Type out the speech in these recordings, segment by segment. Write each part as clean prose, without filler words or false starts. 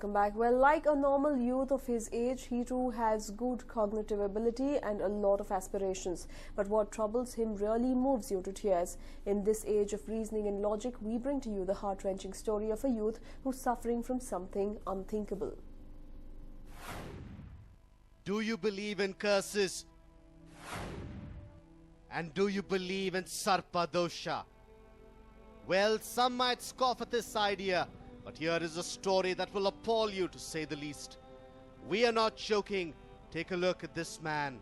Come back. Well, like a normal youth of his age, he too has good cognitive ability and a lot of aspirations. But what troubles him really moves you to tears. In this age of reasoning and logic, we bring to you the heart-wrenching story of a youth who's suffering from something unthinkable. Do you believe in curses? And do you believe in Sarpa Dosha? Well, some might scoff at this idea, but here is a story that will appall you, to say the least. We are not joking. Take a look at this man.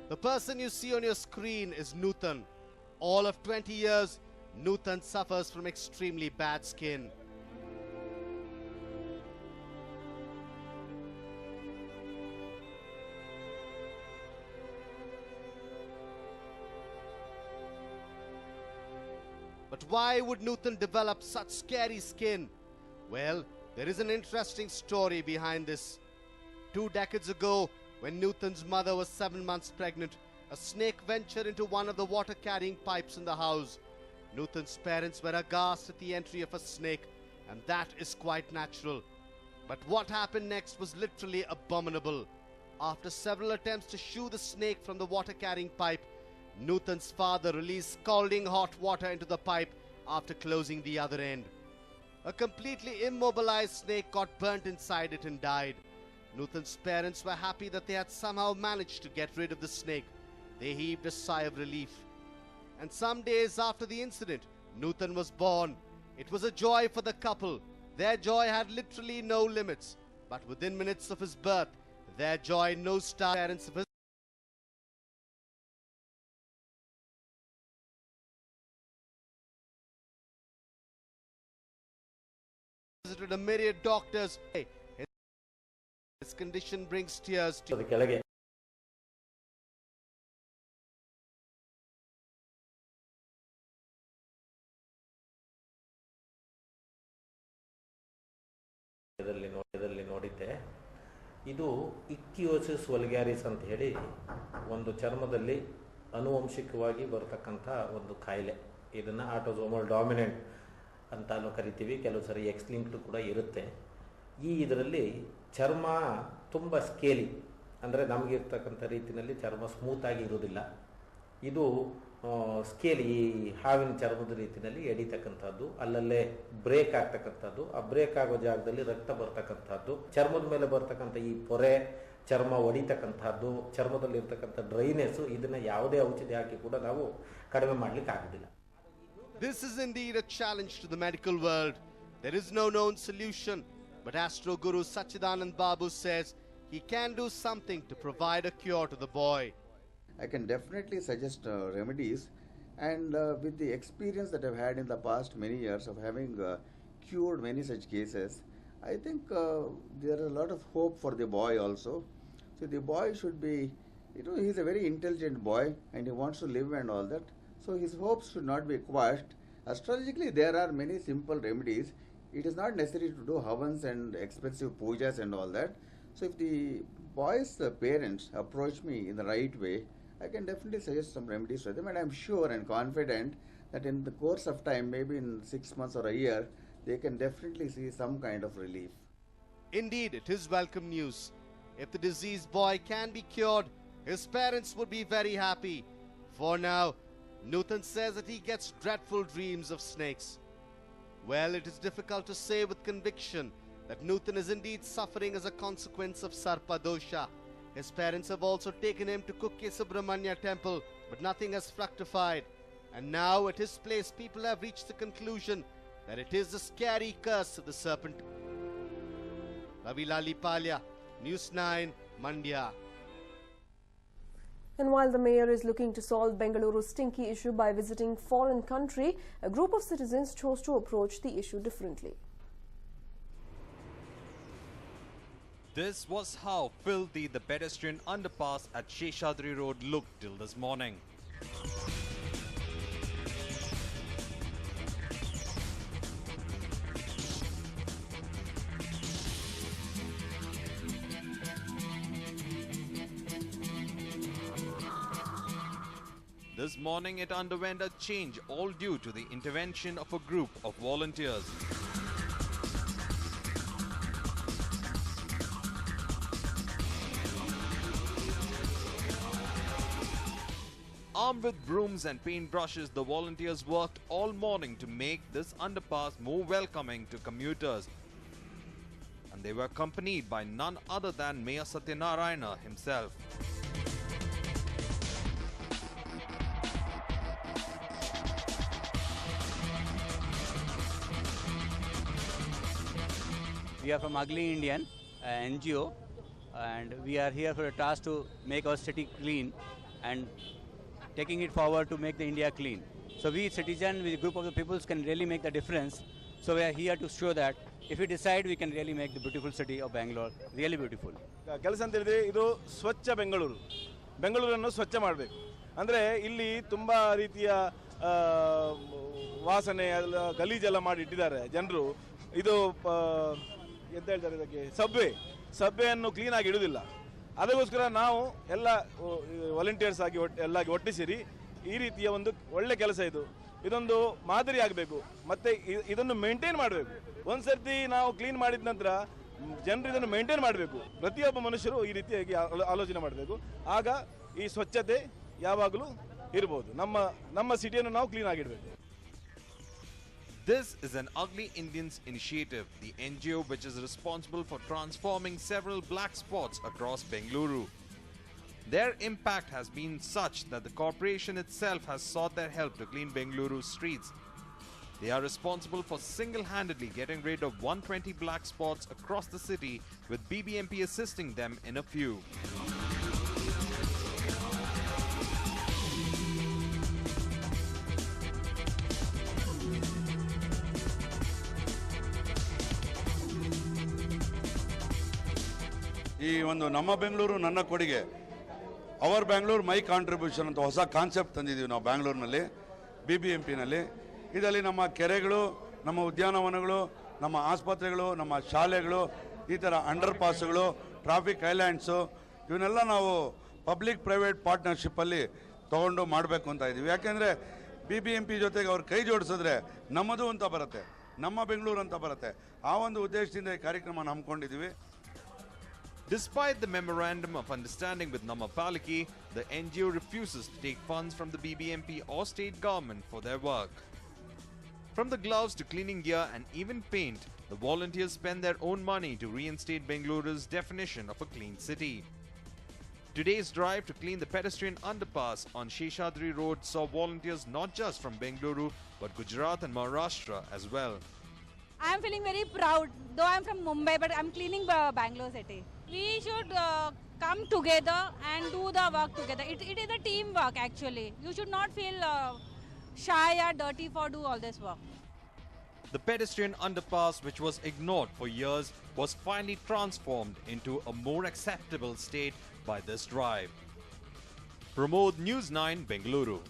The person you see on your screen is Nutan. All of 20 years, Nutan suffers from extremely bad skin. But why would Nutan develop such scary skin? Well, there is an interesting story behind this. 2 decades ago, when Nutan's mother was 7 months pregnant, a snake ventured into one of the water-carrying pipes in the house. Nutan's parents were aghast at the entry of a snake, and that is quite natural. But what happened next was literally abominable. After several attempts to shoo the snake from the water-carrying pipe, Nutan's father released scalding hot water into the pipe after closing the other end. A completely immobilized snake got burnt inside it and died. Nutan's parents were happy that they had somehow managed to get rid of the snake. They heaved a sigh of relief. And some days after the incident, Nutan was born. It was a joy for the couple. Their joy had literally no limits. But within minutes of his birth, their joy nosed down. Parents visited a myriad doctors. His condition brings tears to ಇದರಲ್ಲಿ ನೋಡಿದ್ದೆ. ಇದು ಇಕ್ಕಿಯೋಸಿಸ್ vulgaris ಅಂತ ಹೇಳಿ ಒಂದು ಚರ್ಮದಲ್ಲಿ ಆನುವಂಶಿಕವಾಗಿ ಬರತಕ್ಕಂಥ ಒಂದು ಕಾಯಿಲೆ. ಇದನ್ನು ಆಟೋಸೋಮಲ್ ಡಾಮಿನೆಂಟ್ ಅಂತಾನು ಕರಿತೀವಿ, ಕೆಲವು ಸರಿ ಎಕ್ಸ್ ಲಿಂಕ್ಡ್ ಕೂಡ ಇರುತ್ತೆ. ಇದರಲ್ಲಿ ಚರ್ಮ ತುಂಬ ಸ್ಕೇಲಿ, ಅಂದರೆ ನಮಗಿರ್ತಕ್ಕಂಥ ರೀತಿಯಲ್ಲಿ ಚರ್ಮ ಸ್ಮೂತಾಗಿ ಇರೋದಿಲ್ಲ. ಇದು ಸ್ಕೇಲ್, ಈ ಹಾವಿನ ಚರ್ಮದ ರೀತಿಯಲ್ಲಿ ಎಡಿತಕ್ಕಂಥದ್ದು, ಅಲ್ಲಲ್ಲೇ ಬ್ರೇಕ್ ಆಗ್ತಕ್ಕಂಥದ್ದು, ಆ ಬ್ರೇಕ್ ಆಗೋ ಜಾಗದಲ್ಲಿ ರಕ್ತ ಬರ್ತಕ್ಕಂಥದ್ದು, ಚರ್ಮದ ಮೇಲೆ ಬರ್ತಕ್ಕಂಥ ಈ ಪೊರೆ, ಚರ್ಮ ಒಡಿತಕ್ಕಂಥದ್ದು, ಚರ್ಮದಲ್ಲಿ ಇರ್ತಕ್ಕಂಥ ಡ್ರೈನೆಸ್ಸು, ಇದನ್ನು ಯಾವುದೇ ಔಷಧಿ ಹಾಕಿ ಕೂಡ ನಾವು ಕಡಿಮೆ ಮಾಡಲಿಕ್ಕೆ ಆಗೋದಿಲ್ಲ. This is indeed a challenge to the medical world. There is no known solution, but Astro Guru Sachidanand Babu says he can do something to provide a cure to the boy. I can definitely suggest remedies, and with the experience that I've had in the past many years of having cured many such cases, I think there is a lot of hope for the boy also. So the boy should be, he's a very intelligent boy and he wants to live and all that. So his hopes should not be quashed. Astrologically, there are many simple remedies. It is not necessary to do havans and expensive pujas and all that. So if the boy's parents approach me in the right way, I can definitely suggest some remedies for them, and I'm sure and confident that in the course of time, maybe in 6 months or a year, they can definitely see some kind of relief. Indeed, it is welcome news. If the diseased boy can be cured, his parents would be very happy. For now, Nutan says that he gets dreadful dreams of snakes. Well, it is difficult to say with conviction that Nutan is indeed suffering as a consequence of Sarpa Dosha. His parents have also taken him to Kukke Subramanya temple, but nothing has fructified. And now at his place, people have reached the conclusion that it is the scary curse of the serpent. Ravi Lalipalya, News 9, Mandya. And while the mayor is looking to solve Bengaluru's stinky issue by visiting foreign country, a group of citizens chose to approach the issue differently. This was how filthy the pedestrian underpass at Sheshadri Road looked till this morning. This morning it underwent a change, all due to the intervention of a group of volunteers. Armed with brooms and paintbrushes, the volunteers worked all morning to make this underpass more welcoming to commuters. And they were accompanied by none other than Mayor Satyanarayana himself. We are from Ugly Indian, NGO, and we are here for a task to make our city clean and taking it forward to make the India clean. So we citizens, with a group of the peoples, can really make the difference. So we are here to show that if we decide, we can really make the beautiful city of Bangalore really beautiful. ಕೆಲಸ ಅಂತ ಹೇಳಿದ್ರೆ ಇದು ಸ್ವಚ್ಛ ಬೆಂಗಳೂರು, ಬೆಂಗಳೂರನ್ನು ಸ್ವಚ್ಛ ಮಾಡಬೇಕು. ಅಂದರೆ ಇಲ್ಲಿ ತುಂಬ ರೀತಿಯ ವಾಸನೆ ಗಲೀಜೆಲ್ಲ ಮಾಡಿ ಇಟ್ಟಿದ್ದಾರೆ ಜನರು. ಇದು ಎಂತ ಹೇಳ್ತಾರೆ ಇದಕ್ಕೆ, ಸಬ್ವೆಯನ್ನು ಕ್ಲೀನಾಗಿ ಇಡುವುದಿಲ್ಲ. ಅದಕ್ಕೋಸ್ಕರ ನಾವು ಎಲ್ಲ ವಾಲಂಟಿಯರ್ಸ್ ಆಗಿ ಒಟ್ಟು ಸೇರಿ ಈ ರೀತಿಯ ಒಂದು ಒಳ್ಳೆ ಕೆಲಸ ಇದೊಂದು ಮಾದರಿ ಆಗಬೇಕು. ಮತ್ತೆ ಇದನ್ನು ಮೇಂಟೈನ್ ಮಾಡಬೇಕು. ಒಂದ್ಸರ್ತಿ ನಾವು ಕ್ಲೀನ್ ಮಾಡಿದ ನಂತರ ಜನರು ಇದನ್ನು ಮೇಂಟೈನ್ ಮಾಡಬೇಕು. ಪ್ರತಿಯೊಬ್ಬ ಮನುಷ್ಯರು ಈ ರೀತಿಯಾಗಿ ಆಲೋಚನೆ ಮಾಡಬೇಕು. ಆಗ ಈ ಸ್ವಚ್ಛತೆ ಯಾವಾಗಲೂ ಇರಬಹುದು. ನಮ್ಮ ಸಿಟಿಯನ್ನು ನಾವು clean ಆಗಿಡಬೇಕು. This is an Ugly Indians initiative, the NGO which is responsible for transforming several black spots across Bengaluru. Their impact has been such that the corporation itself has sought their help to clean Bengaluru's streets. They are responsible for single-handedly getting rid of 120 black spots across the city, with BBMP assisting them in a few. ಈ ಒಂದು ನಮ್ಮ ಬೆಂಗಳೂರು ನನ್ನ ಕೊಡುಗೆ, hour Bangalore ಮೈ contribution ಅಂತ ಹೊಸ concept ತಂದಿದ್ದೀವಿ ನಾವು ಬ್ಯಾಂಗ್ಳೂರಿನಲ್ಲಿ, BBMPನಲ್ಲಿ. ಇದರಲ್ಲಿ ನಮ್ಮ ಕೆರೆಗಳು, ನಮ್ಮ ಉದ್ಯಾನವನಗಳು, ನಮ್ಮ ಆಸ್ಪತ್ರೆಗಳು, ನಮ್ಮ ಶಾಲೆಗಳು, ಈ ಥರ ಅಂಡರ್ ಪಾಸ್ಗಳು, ಟ್ರಾಫಿಕ್ ಐಲ್ಯಾಂಡ್ಸು, ಇವನ್ನೆಲ್ಲ ನಾವು ಪಬ್ಲಿಕ್ ಪ್ರೈವೇಟ್ ಪಾರ್ಟ್ನರ್ಶಿಪ್ಪಲ್ಲಿ ತೊಗೊಂಡು ಮಾಡಬೇಕು ಅಂತ ಇದ್ದೀವಿ. ಯಾಕೆಂದರೆ BBMP ಜೊತೆಗೆ ಅವ್ರು ಕೈ ಜೋಡಿಸಿದ್ರೆ ನಮ್ಮದು ಅಂತ ಬರುತ್ತೆ, ನಮ್ಮ ಬೆಂಗಳೂರು ಅಂತ ಬರುತ್ತೆ. ಆ ಒಂದು ಉದ್ದೇಶದಿಂದ ಈ ಕಾರ್ಯಕ್ರಮ ಹಮ್ಮಿಕೊಂಡಿದ್ದೀವಿ. Despite the memorandum of understanding with Namapaliki, the NGO refuses to take funds from the BBMP or state government for their work. From the gloves to cleaning gear and even paint, the volunteers spend their own money to reinstate Bengaluru's definition of a clean city. Today's drive to clean the pedestrian underpass on Sheshadri Road saw volunteers not just from Bengaluru but Gujarat and Maharashtra as well. I am feeling very proud, though I am from Mumbai, but I am cleaning Bangalore city. We should come together and do the work together. It is a teamwork actually. You should not feel shy or dirty for do all this work. The pedestrian underpass, which was ignored for years, was finally transformed into a more acceptable state by this drive. Pramod, News9, Bengaluru.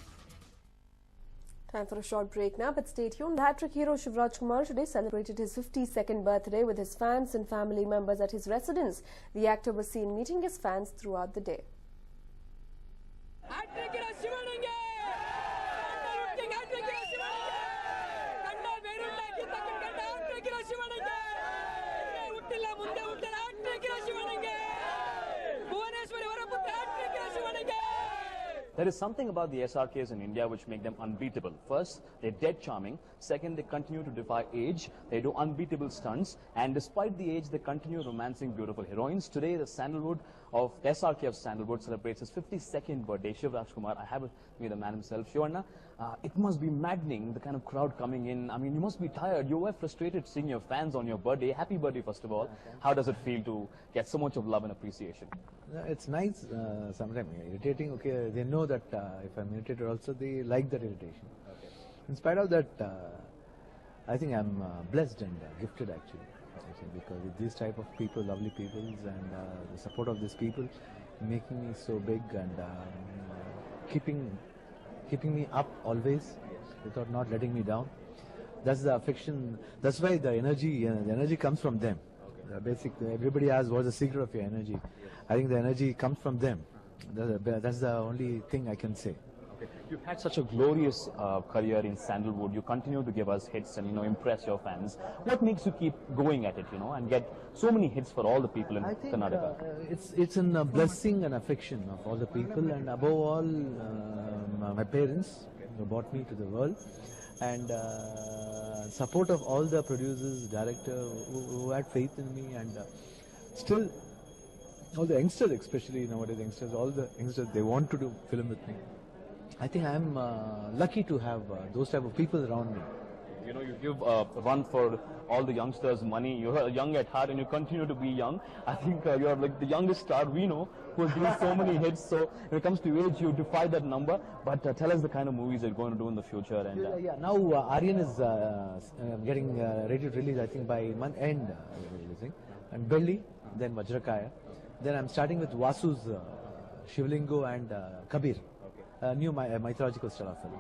Time for a short break now, but stay tuned. Hat-trick hero Shivraj Kumar today celebrated his 52nd birthday with his fans and family members at his residence. The actor was seen meeting his fans throughout the day. There is something about the SRKs in India which make them unbeatable. First, they're dead charming. Second, they continue to defy age. They do unbeatable stunts. And despite the age, they continue romancing beautiful heroines. Today, the Sandalwood of SRK of Sandalwood celebrates his 52nd birthday. Shivraj Kumar, I have with me the man himself. Shivarna, it must be maddening, the kind of crowd coming in. I mean, you must be tired. You were frustrated seeing your fans on your birthday. Happy birthday, first of all. How does it feel to get so much of love and appreciation? It's nice, sometimes irritating. Okay, they know that if I'm irritated also, they like that irritation. Okay. In spite of that, I think I'm blessed and gifted actually, because with these type of people, lovely people, and the support of these people, making me so big and keeping me up always, without not letting me down. That's the affection. That's why the energy comes from them. Okay. Everybody asks what's the secret of your energy. I think the energy comes from them. That's the only thing I can say. Okay. You've had such a glorious career in Sandalwood. You continue to give us hits and, impress your fans. What makes you keep going at it, and get so many hits for all the people in Karnataka? It's a blessing and affection of all the people, and above all, my parents who brought me to the world, and support of all the producers, director who had faith in me, and still all the youngsters, especially nowadays youngsters, all the youngsters, they want to do film with me. I think I'm lucky to have those type of people around me. You give a run for all the youngsters money. You're young at heart and you continue to be young. I think you're like the youngest star we know who's doing so many hits. So when it comes to age, you defy that number. But tell us the kind of movies you're going to do in the future. And now Aryan is getting ready to release, I think by month end releasing. And Belli, then Vajrakaya. Then I'm starting with Vasu's Shivlingo and Kabir, new mythological style of film.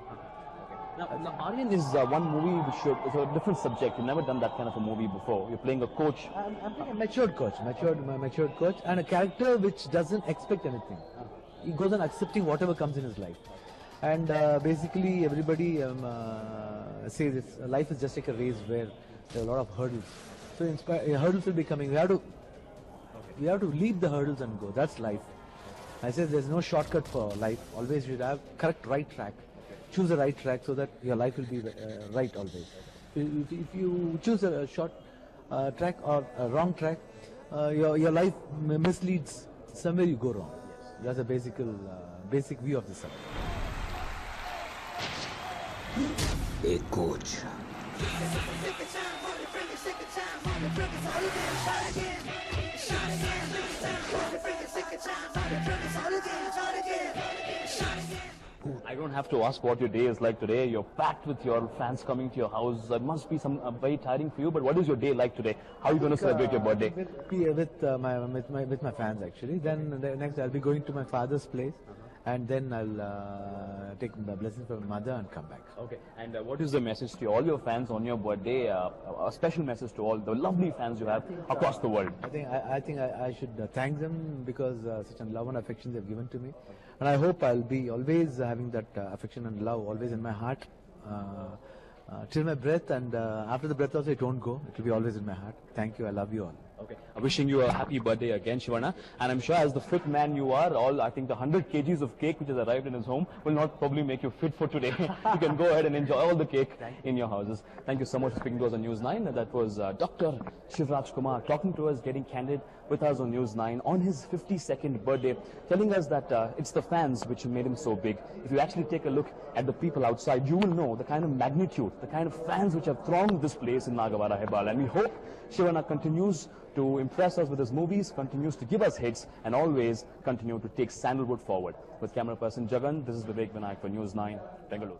Now Aryan is one movie which is a different subject. You've never done that kind of a movie before. You're playing a coach. I'm playing a matured coach, matured coach, and a character which doesn't expect anything. He goes on accepting whatever comes in his life. And basically everybody says life is just like a race where there are a lot of hurdles. So hurdles will be coming. We have to leap the hurdles and go. That's life. I say there's no shortcut for life. Always you should have correct right track. Choose the right track so that your life will be right always. If you choose a short track or a wrong track, your life misleads. Somewhere you go wrong. That's a basic view of the subject. A coach. I don't have to ask what your day is like today. You're packed with your fans coming to your house. It must be very tiring for you. But what is your day like today? How are you going to celebrate your birthday? With my fans actually. Then next I'll be going to my father's place, and then I'll take blessings from my mother and come back. Okay. And what is the message to all your fans on your birthday? A special message to all the lovely fans you have across the world. I think I should thank them because such a love and affection they've given to me, and I hope I'll be always having that affection and love always in my heart till my breath, and after the breath also it won't go. It will be always in my heart. Thank you. I love you all. Okay. I'm wishing you a happy birthday again, Shivana. And I'm sure as the fit man you are, I think the 100 kgs of cake which has arrived in his home will not probably make you fit for today. You can go ahead and enjoy all the cake in your houses. Thank you so much for speaking to us on News 9. That was Dr. Shivraj Kumar talking to us, getting candid with us on News 9 on his 52nd birthday, telling us that it's the fans which made him so big. If you actually take a look at the people outside, you will know the kind of magnitude, the kind of fans which have thronged this place in Nagavara Hebal. And we hope Shivana continues to impress us with his movies, continues to give us hits, and always continue to take Sandalwood forward. With camera person Jagan, this is Vivek Vinayak for News 9, Bengaluru.